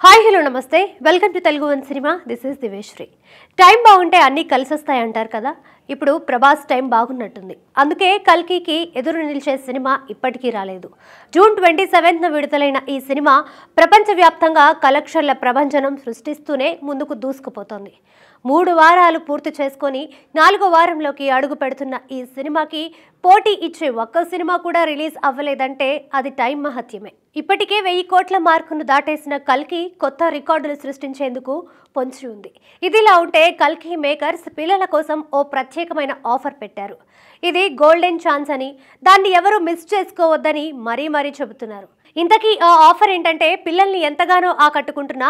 Hi hello నమస్తే welcome to Telugu one cinema. This is Diveshri. Time బాగుంటే అన్నీ కలిసి వస్తాయి అంటారు కదా. ఇప్పుడు ప్రభాస్ టైం బాగున్నట్టుంది. అందుకే కల్కికి ఎదురు నిలిచే సినిమా ఇప్పటికీ రాలేదు. జూన్ 27న విడుదలైన ఈ సినిమా ప్రపంచవ్యాప్తంగా కలెక్షన్ల ప్రభంజనం సృష్టిస్తూనే ముందుకు దూసుకుపోతోంది. 3 వారాలు పూర్తి చేసుకొని 4వ వారంలోకి అడుగు పెడుతున్న ఈ సినిమాకి పోటీ ఇచ్చే ఒక్క సినిమా కూడా రిలీజ్ అవ్వలేదంటే అది టైం మహత్యమే. ఇప్పటికే 1000 కోట్ల మార్కును దాటేసిన కల్కి కొత్త రికార్డులు సృష్టించేందుకు పొంచి ఉంది. ఇదిలా ఉంటే కల్కి మేకర్స్ పిల్లల కోసం ఓ ప్రత్యేకమైన ఆఫర్ పెట్టారు. ఇది గోల్డెన్ ఛాన్స్ అని, దాన్ని ఎవరు మిస్ చేసుకోవద్దని మరీ చెబుతున్నారు. ఇంతకీ ఆ ఆఫర్ ఏంటంటే, పిల్లల్ని ఎంతగానో ఆకట్టుకుంటున్న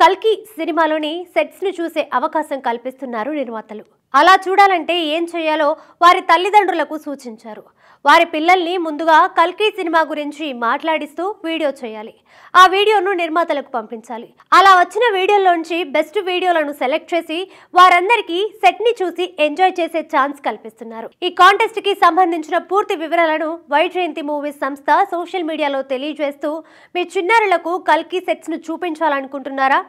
కల్కి సినిమాలోని సెట్స్ను చూసే అవకాశం కల్పిస్తున్నారు నిర్మాతలు. అలా చూడాలంటే ఏం చేయాలో వారి తల్లిదండ్రులకు సూచించారు. వారి పిల్లల్ని ముందుగా కల్కి సినిమా గురించి మాట్లాడిస్తూ వీడియో చేయాలి. ఆ వీడియోను నిర్మాతలకు పంపించాలి. అలా వచ్చిన వీడియోలోంచి బెస్ట్ వీడియోలను సెలెక్ట్ చేసి వారందరికీ సెట్ని చూసి ఎంజాయ్ చేసే ఛాన్స్ కల్పిస్తున్నారు. ఈ కాంటెస్ట్ కి సంబంధించిన పూర్తి వివరాలను వైజయంతి మూవీస్ సంస్థ సోషల్ మీడియాలో తెలియజేస్తూ, మీ చిన్నారులకు కల్కి సెట్స్ ను చూపించాలనుకుంటున్నారా?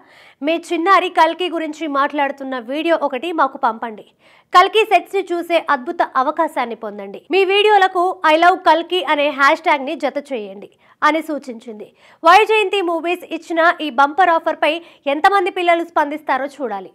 మీ చిన్నారి కల్కి గురించి మాట్లాడుతున్న వీడియో ఒకటి మాకు పంపండి. కల్కి సెట్స్ ని చూసే అద్భుత అవకాశాన్ని పొందండి. మీ వీడియోలకు ఐ లవ్ కల్కి అనే హ్యాష్ ట్యాగ్ ని జత చేయండి అని సూచించింది. వైజయంతి మూవీస్ ఇచ్చిన ఈ బంపర్ ఆఫర్ పై ఎంతమంది పిల్లలు స్పందిస్తారో చూడాలి.